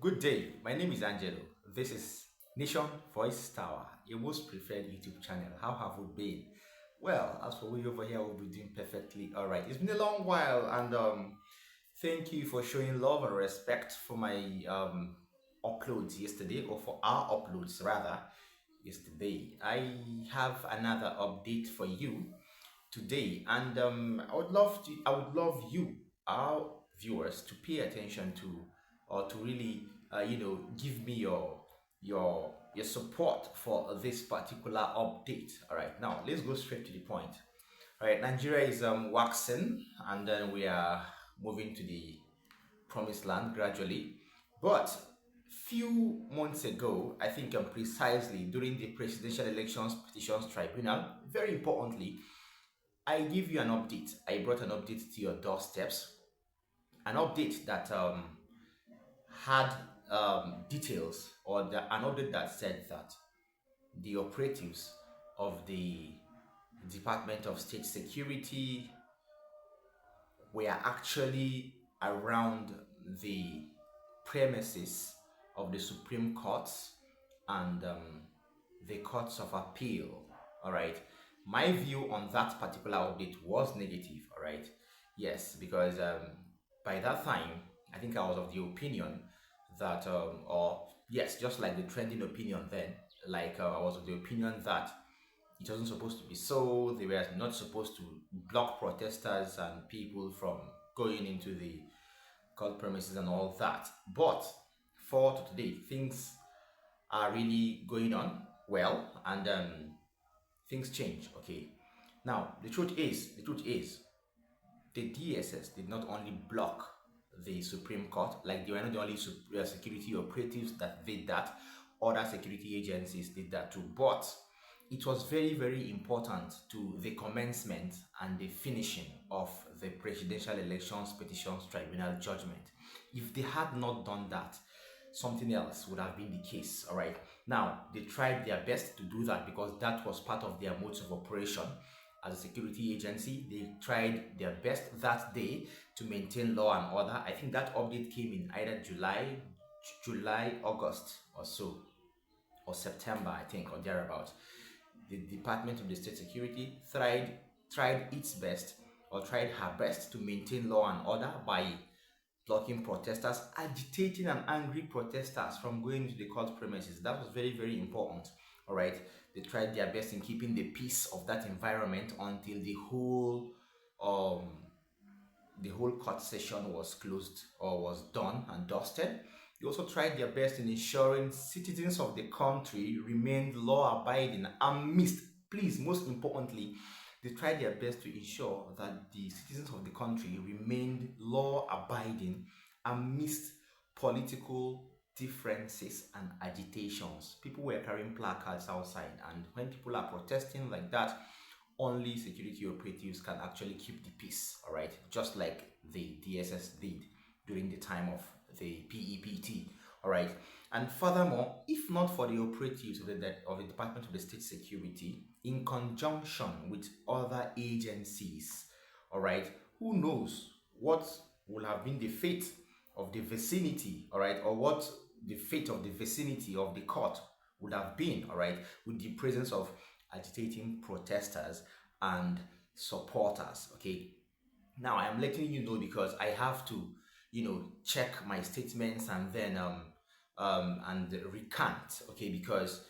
Good day, my name is Angelo. This is Nation Voice Tower, your most preferred YouTube channel. How have we been? Well, as for we over here, we'll be doing perfectly all right. It's been a long while, and thank you for showing love and respect for my uploads yesterday, or for our uploads rather, yesterday. I have another update for you today, and I would love you, our viewers, to pay attention to, or to really, give me your support for this particular update. All right, now let's go straight to the point. All right, Nigeria is waxing, and then we are moving to the promised land gradually. But few months ago, I think precisely during the Presidential Elections Petitions Tribunal, very importantly, I give you an update. I brought an update to your doorsteps, an update that had details, or an update that said that the operatives of the Department of State Security were actually around the premises of the Supreme Courts and the Courts of Appeal. All right. My view on that particular update was negative. All right. Yes, because by that time, I think I was of the opinion that, or yes, just like the trending opinion then, like I was of the opinion that it wasn't supposed to be so. They were not supposed to block protesters and people from going into the court premises and all that. But for today, things are really going on well, and things change. Okay. Now the truth is, the DSS did not only block the Supreme Court, like they were not the only security operatives that did that. Other security agencies did that too, but it was very, very important to the commencement and the finishing of the Presidential Elections Petitions Tribunal judgment. If they had not done that, something else would have been the case. All right. Now, they tried their best to do that because that was part of their modes of operation as a security agency. They tried their best that day to maintain law and order. I think that update came in either July, August or so, or September, I think, or thereabout. The Department of the State Security tried its best, or tried her best, to maintain law and order by blocking protesters, agitating and angry protesters from going into the court premises. That was very, very important. All right, they tried their best in keeping the peace of that environment until um the whole court session was closed or was done and dusted. They also tried their best in ensuring citizens of the country remained law abiding amidst, please, most importantly, they tried their best to ensure that the citizens of the country remained law abiding amidst political differences and agitations. People were carrying placards outside, and when people are protesting like that, only security operatives can actually keep the peace. All right, just like the DSS did during the time of the PEPT. All right, and furthermore, if not for the operatives of the Department of the State Security in conjunction with other agencies, all right, who knows what would have been the fate of the vicinity, all right, or what the fate of the vicinity of the court would have been, all right, with the presence of agitating protesters and supporters. Okay, now I am letting you know because I have to, check my statements and then and recant. Okay, because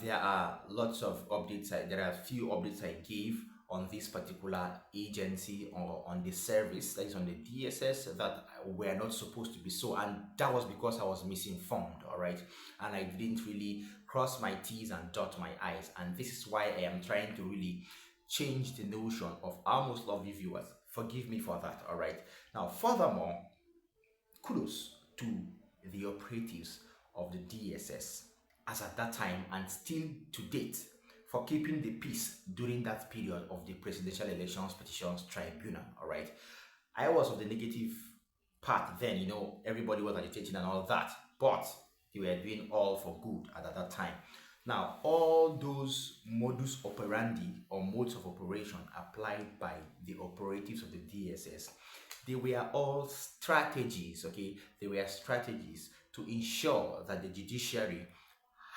there are lots of updates. There are a few updates I gave on this particular agency or on the service, that is on the DSS, that were not supposed to be so, and that was because I was misinformed. All right, and I didn't really cross my T's and dot my I's, and this is why I am trying to really change the notion of our most lovely viewers. Forgive me for that. All right, now furthermore, kudos to the operatives of the DSS as at that time and still to date for keeping the peace during that period of the Presidential Elections Petitions Tribunal. All right, I was of the negative part then. Everybody was agitating and all that, but they were doing all for good at that time. Now, all those modus operandi or modes of operation applied by the operatives of the DSS, they were all strategies. Okay, they were strategies to ensure that the judiciary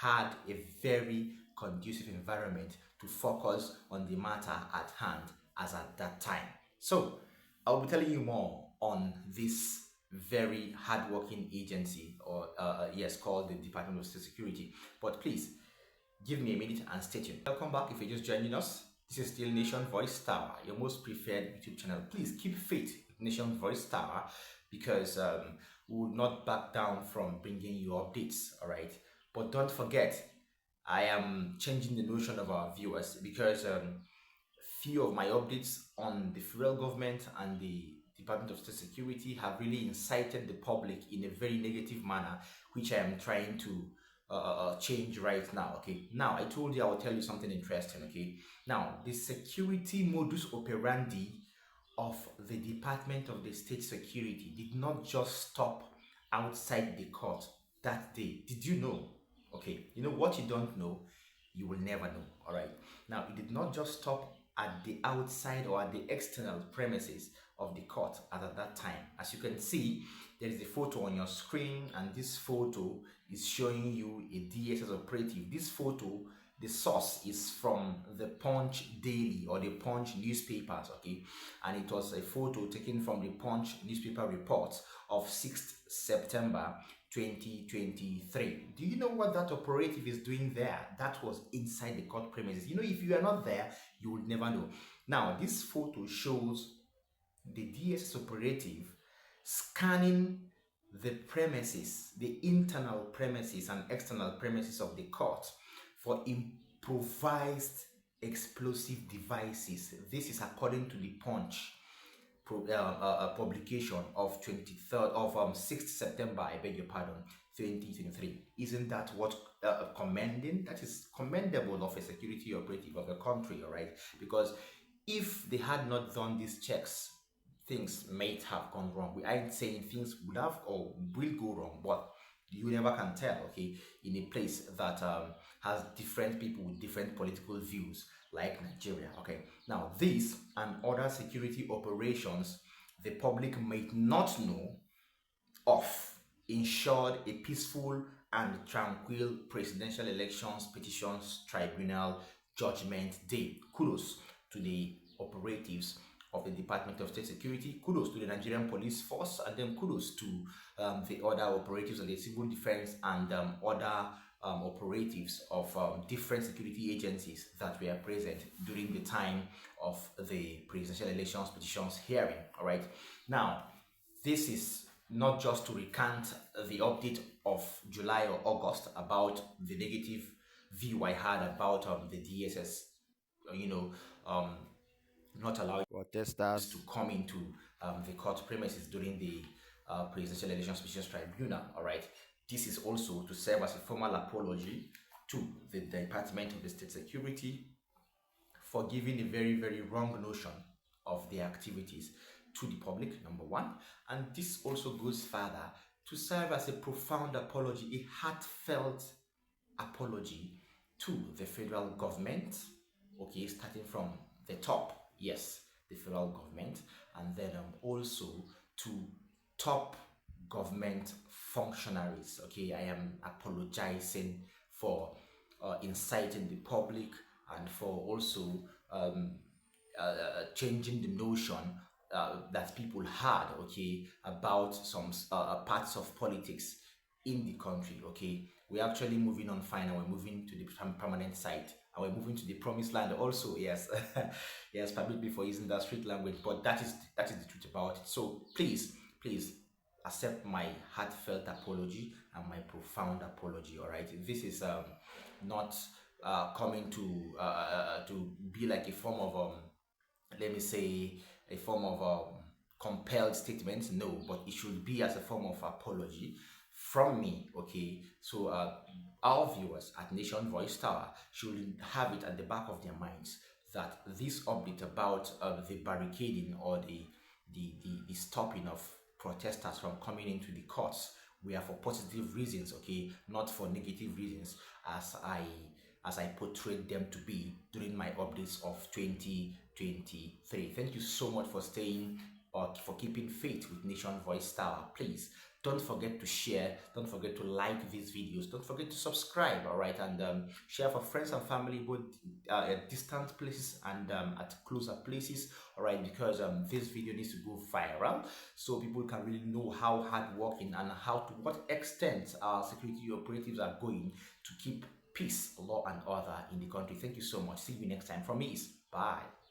had a very conducive environment to focus on the matter at hand as at that time. So, I'll be telling you more on this very hardworking agency, or yes, called the Department of State Security. But please give me a minute and stay tuned. Welcome back if you're just joining us. This is still Nation Voice Tower, your most preferred YouTube channel. Please keep faith with Nation Voice Tower because we will not back down from bringing you updates, all right? But don't forget, I am changing the notion of our viewers because few of my updates on the federal government and the Department of State Security have really incited the public in a very negative manner, which I am trying to change right now. Okay, now I told you I will tell you something interesting. Okay, now the security modus operandi of the Department of the State Security did not just stop outside the court that day. Did you know? Okay, you know what you don't know, you will never know. All right, now it did not just stop at the outside or at the external premises of the court at that time. As you can see, there is a photo on your screen, and this photo is showing you a DSS operative. This photo, the source is from the Punch Daily or the Punch newspapers, okay, and it was a photo taken from the Punch newspaper report of 6th September 2023. Do you know what that operative is doing there? That was inside the court premises. You know, if you are not there, you would never know. Now, this photo shows the DSS operative scanning the premises, the internal premises and external premises of the court for improvised explosive devices. This is according to the Punch publication of 23rd of 6th September, I beg your pardon, 2023. Isn't that what commending? That is commendable of a security operative of a country, all right? Because if they had not done these checks, things might have gone wrong. We aren't saying things would have or will go wrong, but you never can tell, okay, in a place that has different people with different political views like Nigeria. Okay, now these and other security operations the public might not know of ensured a peaceful and tranquil presidential elections petitions tribunal judgment day. Kudos to the operatives of the Department of State Security, kudos to the Nigerian Police Force, and then kudos to the other operatives of the civil defense and other operatives of different security agencies that were present during the time of the presidential elections petitions hearing. All right, now this is not just to recant the update of July or August about the negative view I had about the DSS, you know, not allowing protesters to come into the court premises during the presidential elections petitions tribunal. All right, this is also to serve as a formal apology to the Department of the State Security for giving a very, very wrong notion of their activities to the public, number one. And this also goes further to serve as a profound apology, a heartfelt apology to the federal government, okay, starting from the top, yes, the federal government, and then also to top government functionaries. Okay, I am apologizing for inciting the public and for also changing the notion that people had, okay, about some parts of politics in the country. Okay, we're actually moving on fine, and we're moving to the permanent site, and we're moving to the promised land also. Yes, yes, permit me for using that street language, but that is the truth about it. So please accept my heartfelt apology and my profound apology. All right, this is not coming to be like a form of let me say a form of compelled statement, no, but it should be as a form of apology from me. Okay, so our viewers at Nation Voice Tower should have it at the back of their minds that this update about the barricading or the stopping of protesters from coming into the courts were for positive reasons, okay, not for negative reasons as I portrayed them to be during my updates of 2023. Thank you so much for staying or for keeping faith with Nation Voice Tower. Please Don't forget to share, don't forget to like these videos, don't forget to subscribe, all right, and share for friends and family, both at distant places and at closer places, all right, because this video needs to go viral so people can really know how hardworking and how to what extent our security operatives are going to keep peace, law, and order in the country. Thank you so much. See you next time. From me is bye.